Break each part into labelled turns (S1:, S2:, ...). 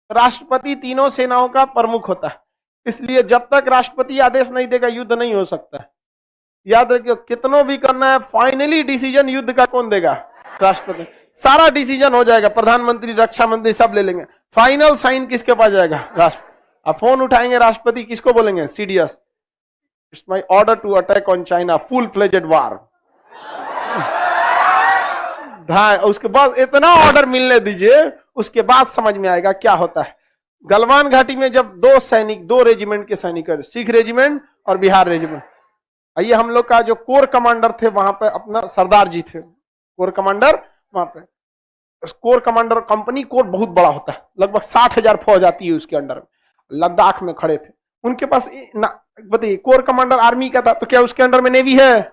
S1: राष्ट्रपति तीनों सेनाओं का प्रमुख होता है, इसलिए जब तक राष्ट्रपति आदेश नहीं देगा युद्ध नहीं हो सकता है। याद रखियो, कितनों भी करना है, फाइनली डिसीजन युद्ध का कौन देगा? राष्ट्रपति। सारा डिसीजन हो जाएगा, प्रधानमंत्री, रक्षा मंत्री सब ले लेंगे, फाइनल साइन किसके पास जाएगा? राष्ट्रपति। अब फोन उठाएंगे राष्ट्रपति, किसको बोलेंगे? CDS, it's my order to attack on China, full fledged war. उसके बाद इतना ऑर्डर मिलने दीजिए, उसके बाद समझ में आएगा क्या होता है। गलवान घाटी में जब दो रेजिमेंट के सैनिक, सिख रेजिमेंट और बिहार रेजिमेंट, ये हम लोग का जो कोर कमांडर थे वहां पे अपना सरदार जी थे, कोर कमांडर वहां पे। कोर कमांडर कंपनी कोर बहुत बड़ा होता है, लगभग 60,000 फौज आती है उसके अंडर में। लद्दाख में खड़े थे, उनके पास बताइए, कोर कमांडर आर्मी का था, तो क्या उसके अंडर में नेवी है,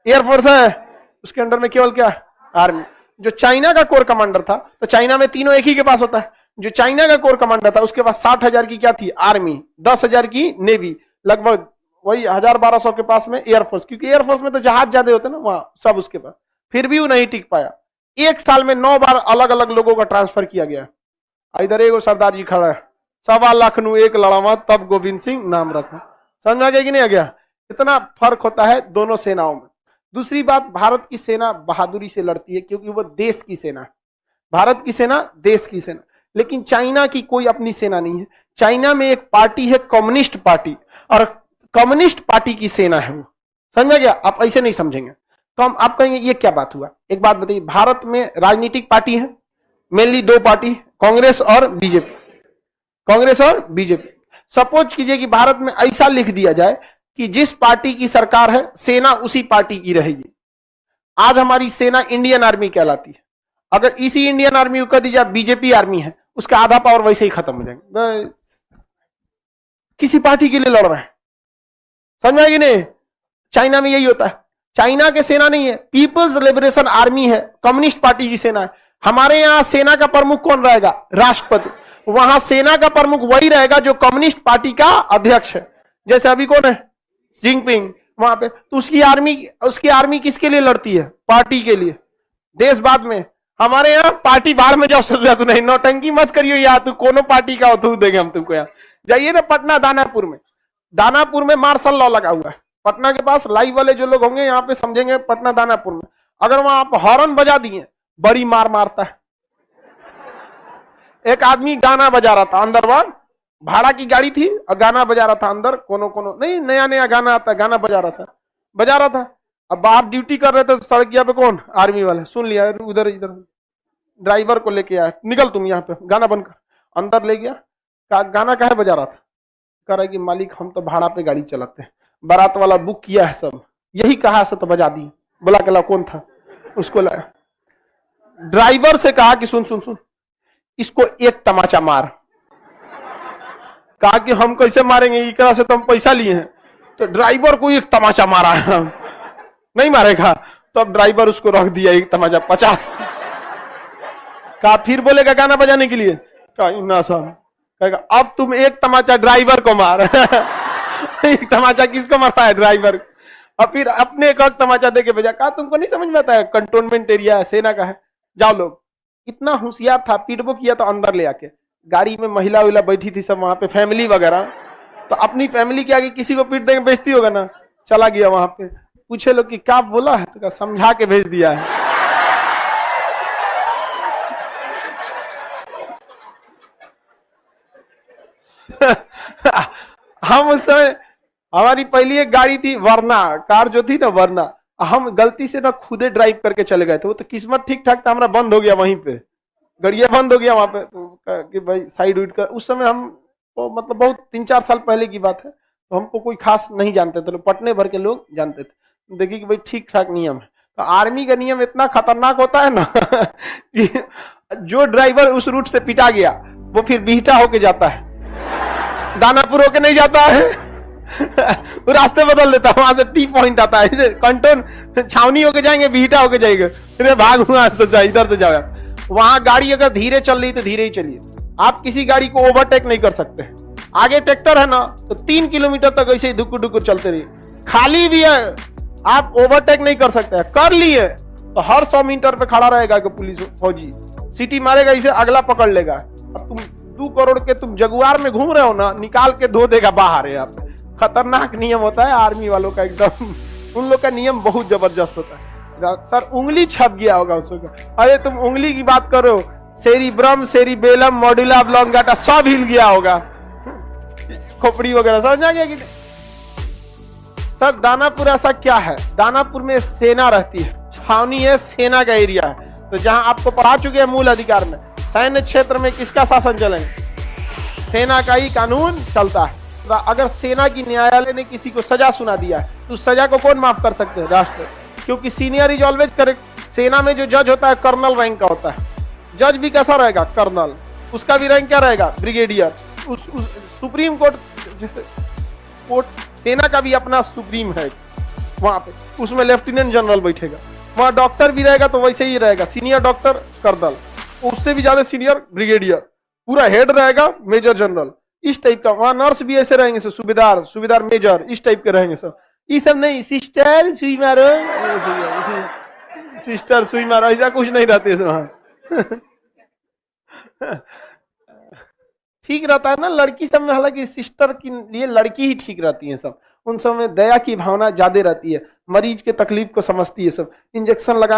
S1: एयरफोर्स है? उसके अंडर में केवल क्या? आर्मी। जो चाइना का कोर कमांडर था, तो चाइना में तीनों एक ही के पास होता है। जो चाइना का कोर कमांडर था उसके पास 60,000 की क्या थी? आर्मी, 10,000 की नेवी, लगभग वही 1,000-1,200 के पास में एयरफोर्स, क्योंकि एयरफोर्स में तो जहाज ज्यादा होते हैं ना वहां, सब उसके पास। फिर भी वो नहीं टिक पाया। एक साल में 9 बार अलग अलग लोगों का ट्रांसफर किया गया। इधर एगो सरदार जी खड़ा है, 1.25 लाख नु एक लड़ावा तब गोविंद सिंह नाम रखा। समझ आ गया कि नहीं आ गया? इतना फर्क होता है दोनों सेनाओं में। दूसरी बात, भारत की सेना बहादुरी से लड़ती है क्योंकि वो देश की सेना है। भारत की सेना देश की सेना, लेकिन चाइना की कोई अपनी सेना नहीं है। चाइना में एक पार्टी है कम्युनिस्ट पार्टी, और कम्युनिस्ट पार्टी की सेना है वो। समझ गया? आप ऐसे नहीं समझेंगे तो हम आप कहेंगे ये क्या बात हुआ। एक बात बताइए, भारत में राजनीतिक पार्टी है मेनली 2 पार्टी, कांग्रेस और बीजेपी। कांग्रेस और बीजेपी। सपोज कीजिए कि भारत में ऐसा लिख दिया जाए कि जिस पार्टी की सरकार है सेना उसी पार्टी की रहेगी। आज हमारी सेना इंडियन आर्मी कहलाती है, अगर इसी इंडियन आर्मी को कह दीजिए बीजेपी आर्मी है, उसका आधा पावर वैसे ही खत्म हो जाएंगे। किसी पार्टी के लिए लड़ रहे हैं, समझ आएगी नहीं? चाइना में यही होता है। चाइना के सेना नहीं है, पीपल्स लिबरेशन आर्मी है, कम्युनिस्ट पार्टी की सेना है। हमारे यहां सेना का प्रमुख कौन रहेगा? राष्ट्रपति। वहां सेना का प्रमुख वही रहेगा जो कम्युनिस्ट पार्टी का अध्यक्ष है। जैसे अभी कौन है? जिनपिंग वहां पे। तो उसकी आर्मी किसके लिए लड़ती है? पार्टी के लिए, देश बाद में। हमारे यहाँ पार्टी बाहर में जाओ, सब तू नहीं, नौटंकी मत करियो यार, तू कोनो पार्टी का हो तू देंगे हम तुमको। यहाँ जाइए ना पटना दानापुर में मार्शल लॉ लगा हुआ है। पटना के पास लाइव वाले जो लोग होंगे यहाँ पे समझेंगे, पटना दानापुर में अगर वहां आप हॉर्न बजा दिए, बड़ी मार मारता है। एक आदमी गाना बजा रहा था अंदर, वहां भाड़ा की गाड़ी थी और गाना बजा रहा था अंदर, कोनो नहीं, नया गाना आता है, गाना बजा रहा था। अब बाहर ड्यूटी कर रहे थे तो सड़किया पे कौन? आर्मी वाले। सुन लिया, उधर इधर ड्राइवर को लेके आया, निकल तुम यहाँ पे, गाना बंद कर। अंदर ले गया, कहा गाना काहे बजा रहा था? कह रहा है कि मालिक हम तो भाड़ा पे गाड़ी चलाते हैं, बारात वाला बुक किया है सब, यही कहा से तो बजा दी। बोला के ला कौन था? उसको लाया। ड्राइवर से कहा कि सुन इसको एक तमाचा मार। कहा कि हम कैसे मारेंगे, इकरा से तो हम पैसा लिए हैं। तो ड्राइवर को एक तमाचा मारा है, नहीं मारेगा तो अब ड्राइवर उसको रख दिया एक तमाचा 50। कहा फिर बोलेगा गाना बजाने के लिए? कहा ना साहब, कहेगा अब तुम एक तमाचा ड्राइवर को मार। एक तमाचा किसको मारता है? ड्राइवर। और फिर अपने एक तमाचा देके भेजा। कहा तुमको नहीं समझ में आता है, कंटोनमेंट एरिया है, सेना का है, जाओ लोग। इतना होशियार था, पीटबो किया तो अंदर ले आके। गाड़ी में महिला उहिला बैठी थी सब वहां पे, फैमिली वगैरह, तो अपनी फैमिली के आगे किसी को पीट देंगे, बेइज्जती होगा ना। चला गया वहां पे, पूछे लोग कि क्या बोला है, तो समझा के भेज दिया है। हम उस समय, हमारी पहली एक गाड़ी थी वर्ना, कार जो थी ना वर्ना, हम गलती से ना खुदे ड्राइव करके चले गए थे। वो तो किस्मत ठीक ठाक था, हमारा बंद हो गया वहीं पे, गड़िया बंद हो गया वहां पे। तो कि भाई साइड उइड कर, उस समय हम तो मतलब बहुत 3-4 साल पहले की बात है, तो हमको कोई खास नहीं जानते थे, पटने भर के लोग जानते थे। देखिए कि भाई ठीक ठाक नियम है। तो आर्मी का नियम इतना खतरनाक होता है ना कि जो ड्राइवर उस रूट से पिटा गया वो फिर बिहटा होके जाता है, दानापुर होके नहीं जाता है। वो रास्ते बदल देता है, वहां से टी पॉइंट आता है, कंटोन छावनी होके जाएंगे, बिहटा होके जाएंगे, फिर भाग हुआ तो इधर से जाओ। वहां गाड़ी अगर धीरे चल रही तो धीरे ही चलिए, आप किसी गाड़ी को ओवरटेक नहीं कर सकते। आगे ट्रैक्टर है ना तो 3 किलोमीटर तक ऐसे ही धुकुर धुकुर चलते रहिए, खाली भी है आप ओवरटेक नहीं कर सकते। कर लिए तो हर 100 मीटर पे खड़ा रहेगा कि पुलिस फौजी सीटी मारेगा, इसे अगला पकड़ लेगा। अब तुम 2 करोड़ के तुम जगुआर में घूम रहे हो ना, निकाल के धो देगा बाहर। यहाँ पे खतरनाक नियम होता है आर्मी वालों का एकदम, उन लोग का नियम बहुत जबरदस्त होता है। सर उंगली छप गया होगा उसको, अरे तुम उंगली की बात करो, सेरिब्रम, सेरिबेलम, मॉड्यूला ऑब्लोंगाटा सब हिल गया होगा, खोपड़ी वगैरह समझ आ गया कि सर दानापुर ऐसा क्या है, दानापुर में सेना रहती है, छावनी है, सेना का एरिया है। तो जहां आपको पढ़ा चुके हैं मूल अधिकार में, सैन्य क्षेत्र में किसका शासन चलेंगे, सेना का ही कानून चलता है। तो अगर सेना की न्यायालय ने किसी को सजा सुना दिया है तो उस सजा को कौन माफ कर सकते हैं, राष्ट्र, क्योंकि सीनियर इज ऑलवेज करेक्ट। सेना में जो जज होता है कर्नल रैंक का होता है, जज भी कैसा रहेगा, कर्नल, उसका भी रैंक क्या रहेगा, ब्रिगेडियर। सुप्रीम कोर्ट जैसे कोर्ट, सेना का भी अपना सुप्रीम है वहां पे, उसमें लेफ्टिनेंट जनरल बैठेगा, वहां डॉक्टर भी रहेगा तो वैसे ही रहेगा, सीनियर डॉक्टर कर्नल, उससे भी ज्यादा सीनियर ब्रिगेडियर, पूरा हेड रहेगा मेजर जनरल, इस टाइप का। वहां नर्स भी ऐसे रहेंगे सर, सूबेदार, सूबेदार मेजर, इस टाइप के रहेंगे सर। ये सब नहीं, सिस्टर सुई मारो, सिस्टर सुई मारो, ऐसा कुछ नहीं रहते वहां। ठीक रहता है ना लड़की सब में, हालांकि सिस्टर के लिए लड़की ही ठीक रहती है सब, उन सब में दया की भावना ज्यादा रहती है, मरीज के तकलीफ को समझती है सब। इंजेक्शन लगा